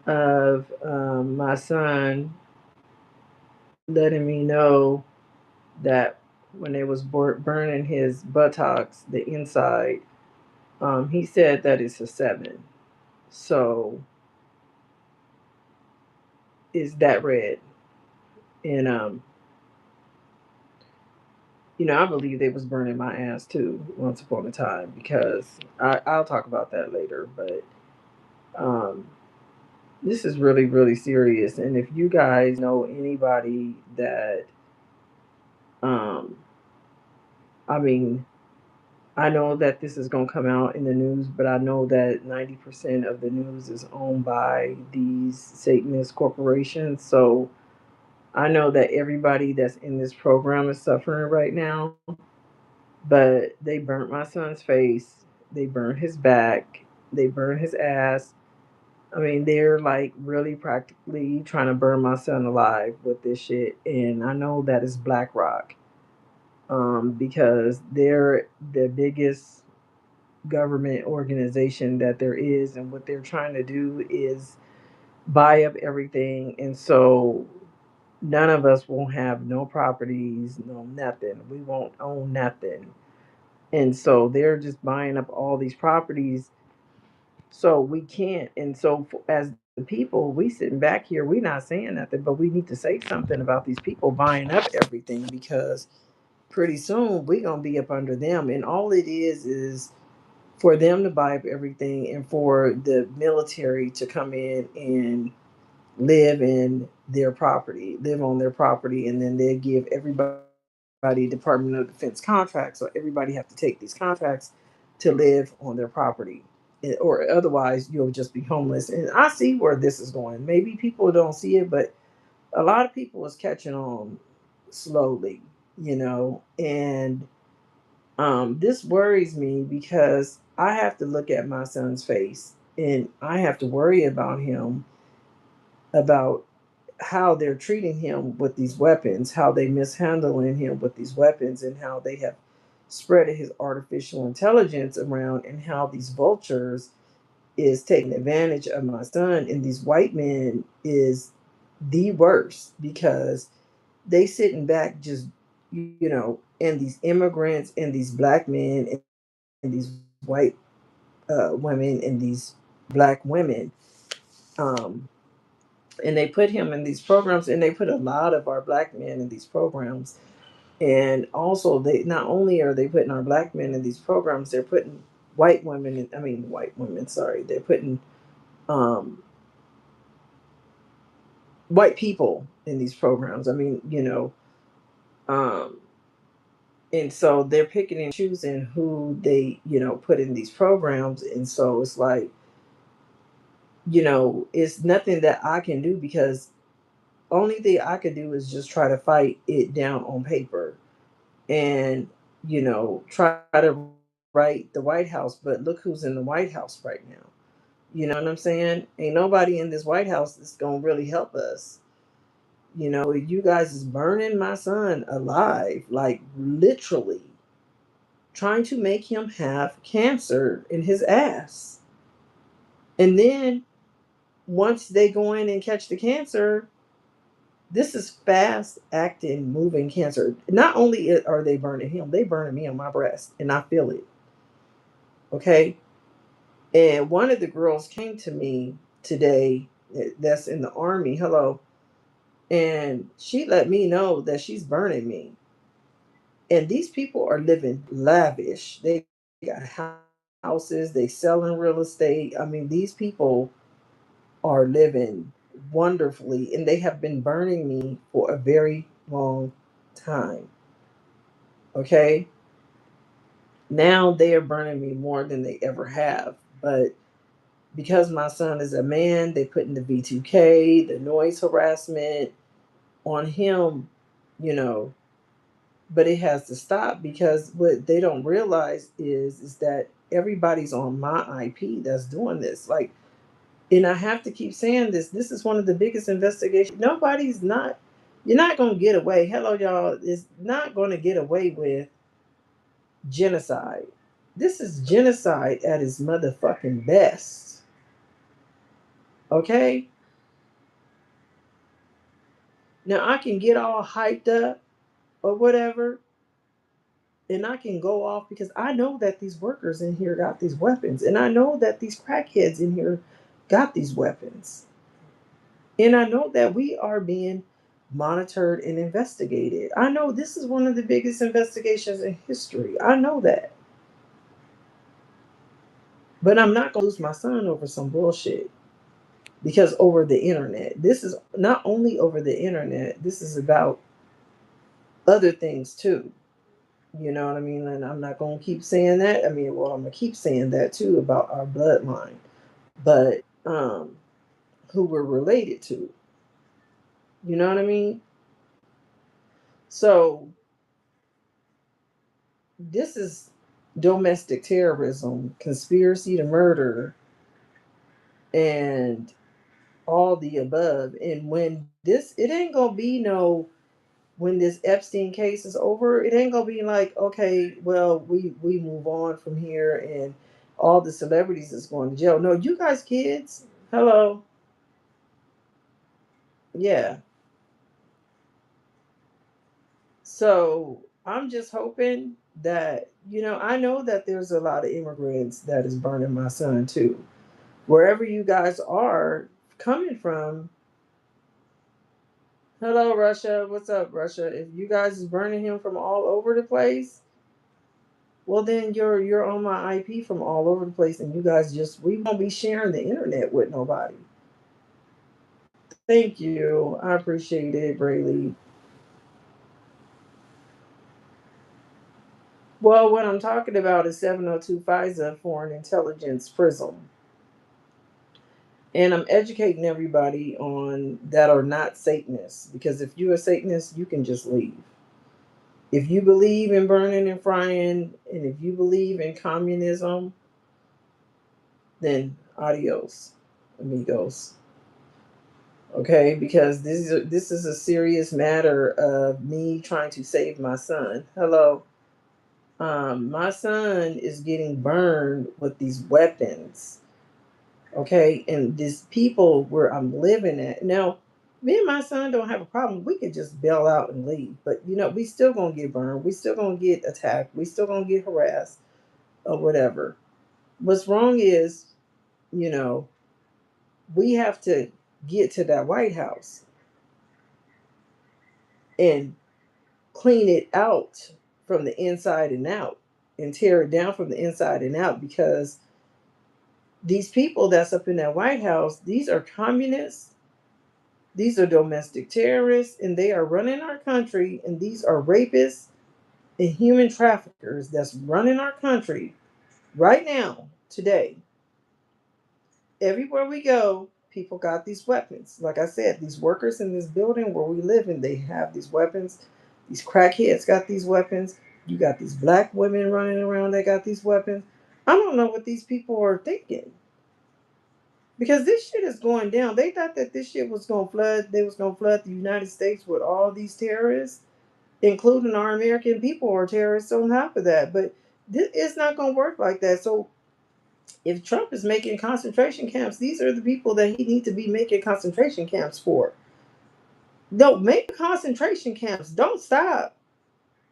of my son letting me know that when they was burning his buttocks, the inside, he said that it's a 7. So is that red? And I believe they was burning my ass too once upon a time because I'll talk about that later. But um, this is really, really serious. And if you guys know anybody that, um, I mean, I know that this is going to come out in the news, but I know that 90% of the news is owned by these Satanist corporations. So I know that everybody that's in this program is suffering right now, but they burnt my son's face, they burnt his back, they burnt his ass. I mean, they're like really practically trying to burn my son alive with this shit. And I know that is BlackRock, because they're the biggest government organization that there is, and what they're trying to do is buy up everything. And so none of us won't have no properties, no nothing. We won't own nothing. And so they're just buying up all these properties, so we can't. And so as the people, we sitting back here, we not saying nothing, but we need to say something about these people buying up everything, because pretty soon we gonna be up under them. And all it is for them to buy up everything, and for the military to come in and live in their property, live on their property, and then they give everybody Department of Defense contracts. So everybody have to take these contracts to live on their property, or otherwise you'll just be homeless. And I see where this is going. Maybe people don't see it, but a lot of people is catching on slowly, and this worries me because I have to look at my son's face, and I have to worry about him, about how they're treating him with these weapons, how they mishandling him with these weapons, and how they have spread his artificial intelligence around, and how these vultures is taking advantage of my son. And these white men is the worst, because they sitting back just, and these immigrants and these black men and these white women and these black women, um, and they put him in these programs, and they put a lot of our black men in these programs. And also, they not only are they putting our black men in these programs, they're putting white women in, I mean white women, sorry, they're putting um, white people in these programs. I mean, um, and so they're picking and choosing who they, put in these programs. And so it's like, it's nothing that I can do, because only thing I could do is just try to fight it down on paper, and try to write the White House. But look who's in the White House right now. You know what I'm saying? Ain't nobody in this White House that's gonna really help us. You guys is burning my son alive, like literally trying to make him have cancer in his ass. And then once they go in and catch the cancer, this is fast acting, moving cancer. Not only are they burning him, they burning me on my breast, and I feel it. Okay. And one of the girls came to me today, that's in the army. Hello. And she let me know that she's burning me. And these people are living lavish. They got houses, they selling real estate. I mean, these people are living wonderfully, and they have been burning me for a very long time. Okay. Now they are burning me more than they ever have. But because my son is a man, they put in the V2K, the noise harassment on him, you know, but it has to stop, because what they don't realize is that everybody's on my IP that's doing this. Like, and I have to keep saying this. This is one of the biggest investigations. Nobody's not. You're not gonna get away. Hello, y'all. Is not gonna get away with genocide. This is genocide at its motherfucking best. Okay. Now I can get all hyped up or whatever, and I can go off because I know that these workers in here got these weapons, and I know that these crackheads in here got these weapons, and I know that we are being monitored and investigated. I know this is one of the biggest investigations in history. I know that. But I'm not going to lose my son over some bullshit because over the internet. This is not only over the internet, this is about other things too. You know what I mean? And I'm not going to keep saying that. I mean, well, I'm going to keep saying that too about our bloodline, but who we're related to. You know what I mean? So this is domestic terrorism, conspiracy to murder, and all the above. And when this, it ain't gonna be no, when this Epstein case is over, it ain't gonna be like, okay, well, we move on from here and all the celebrities is going to jail. No, you guys, kids, hello, yeah. So I'm just hoping that, I know that there's a lot of immigrants that is burning my son too. Wherever you guys are coming from, hello, Russia. What's up, Russia? If you guys is burning him from all over the place, well then you're on my IP from all over the place, and you guys just, we won't be sharing the internet with nobody. Thank you. I appreciate it, Braylee. Well, what I'm talking about is 702 FISA Foreign Intelligence Prism. And I'm educating everybody on that are not Satanists. Because if you're a Satanist, you can just leave. If you believe in burning and frying, and if you believe in communism, then adios, amigos. Okay, because this is a serious matter of me trying to save my son. Hello. My son is getting burned with these weapons. Okay, and these people where I'm living at now, me and my son don't have a problem. We could just bail out and leave, but we still gonna get burned. We still gonna get attacked. We still gonna get harassed or whatever. What's wrong is, you know, we have to get to that White House and clean it out from the inside and out, and tear it down from the inside and out, because these people that's up in that White House, these are communists, these are domestic terrorists, and they are running our country, and these are rapists and human traffickers that's running our country right now, today. Everywhere we go, people got these weapons. Like I said, these workers in this building where we live in, they have these weapons. These crackheads got these weapons. You got these black women running around that got these weapons. I don't know what these people are thinking. Because this shit is going down. They thought that this shit was gonna flood. They was gonna flood the United States with all these terrorists, including our American people are terrorists on top of that. But it's not gonna work like that. So if Trump is making concentration camps, these are the people that he needs to be making concentration camps for. No, make concentration camps. Don't stop.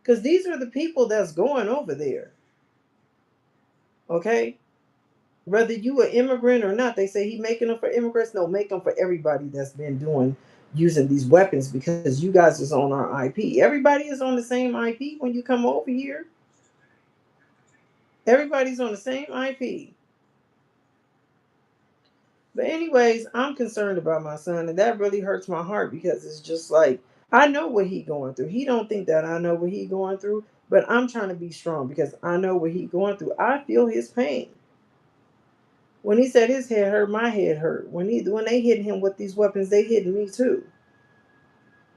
Because these are the people that's going over there. Okay? Whether you an immigrant or not, they say he making them for immigrants. No, make them for everybody that's been doing, using these weapons, because you guys is on our IP. Everybody is on the same IP when you come over here. Everybody's on the same IP. But anyways, I'm concerned about my son, and that really hurts my heart, because it's just like, I know what he going through. He don't think that I know what he going through, but I'm trying to be strong because I know what he going through. I feel his pain. When he said his head hurt, my head hurt. When they hit him with these weapons, they hit me too.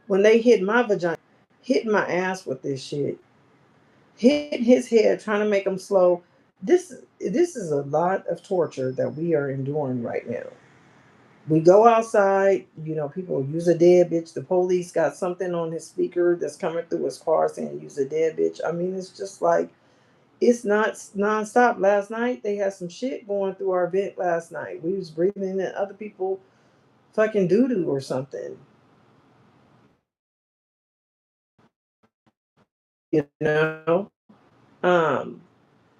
When they hit my vagina, hit my ass with this shit, hit his head, trying to make him slow. This is a lot of torture that we are enduring right now. We go outside, people use a dead bitch. The police got something on his speaker that's coming through his car saying use a dead bitch. I mean, it's just like, it's not nonstop. Last night they had some shit going through our vent last night. We was breathing in other people fucking doo doo or something. You know, um,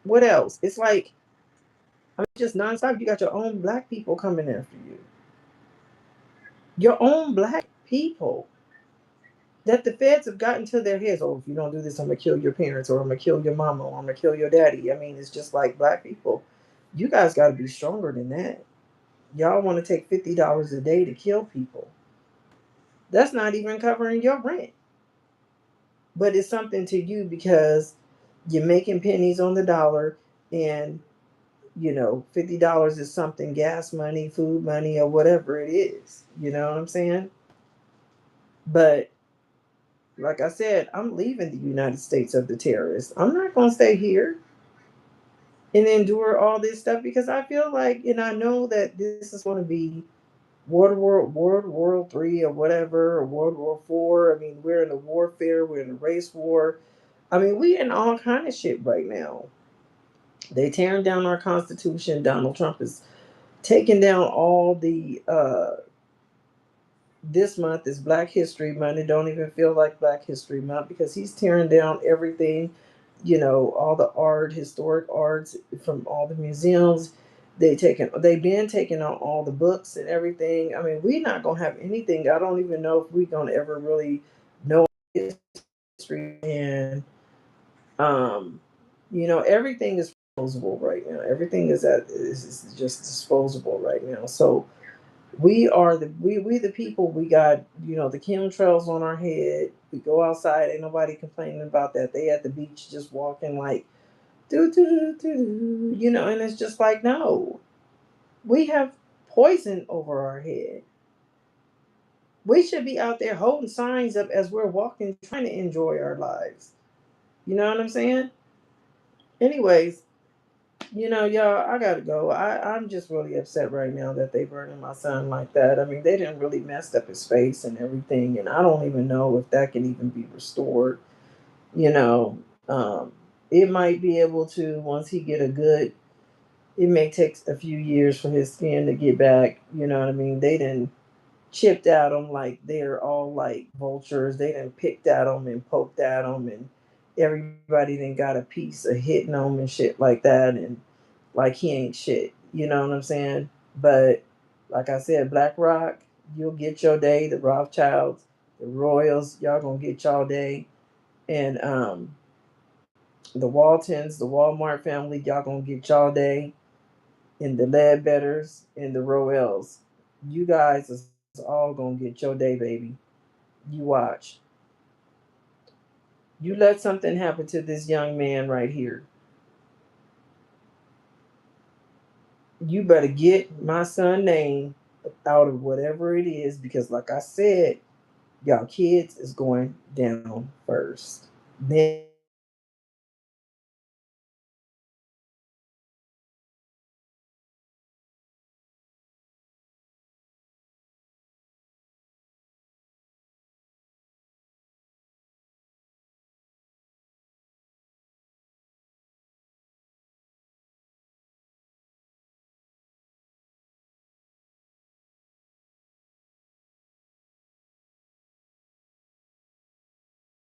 what else? It's like, I mean, just nonstop. You got your own black people coming after you. Your own black people that the feds have gotten to their heads. Oh, if you don't do this, I'm gonna kill your parents, or I'm gonna kill your mama, or I'm gonna kill your daddy. I mean, it's just like black people. You guys got to be stronger than that. Y'all want to take $50 a day to kill people. That's not even covering your rent. But it's something to you because you're making pennies on the dollar, and $50 is something, gas money, food money, or whatever it is. You know what I'm saying? But like I said, I'm leaving the United States of the terrorists. I'm not going to stay here and endure all this stuff because I feel like, and I know that this is going to be World War III or whatever, or World War IV. I mean, we're in a warfare, we're in a race war. I mean, we in all kind of shit right now. They tearing down our Constitution. Donald Trump is taking down all the this month is Black History Month. It don't even feel like Black History Month because he's tearing down everything, all the art, historic arts from all the museums. They've been taking out all the books and everything. I mean, we're not gonna have anything. I don't even know if we're gonna ever really know history. And everything is disposable right now. Everything is just disposable right now. So we the people. We got the chemtrails on our head. We go outside, ain't nobody complaining about that. They at the beach just walking like do do do do do, and it's just like, no, we have poison over our head. We should be out there holding signs up as we're walking, trying to enjoy our lives. You know what I'm saying? Anyways, y'all, I gotta go. I'm just really upset right now that they burning my son like that. I mean, they didn't really messed up his face and everything, and I don't even know if that can even be restored. You know, um, it might be able to once he get a good. It may take a few years for his skin to get back. You know what I mean? They didn't chipped at them like they're all like vultures. They done picked at them and poked at them, and everybody then got a piece of hitting them and shit like that. And like he ain't shit. You know what I'm saying? But like I said, Black Rock, you'll get your day. The Rothschilds, the Royals, y'all gonna get y'all day. And the Waltons, the Walmart family, y'all gonna get y'all day. And the Ledbetters and the Royals, you guys is all gonna get your day, baby. You watch. You let something happen to this young man right here. You better get my son name out of whatever it is because, like I said, y'all kids is going down first. Then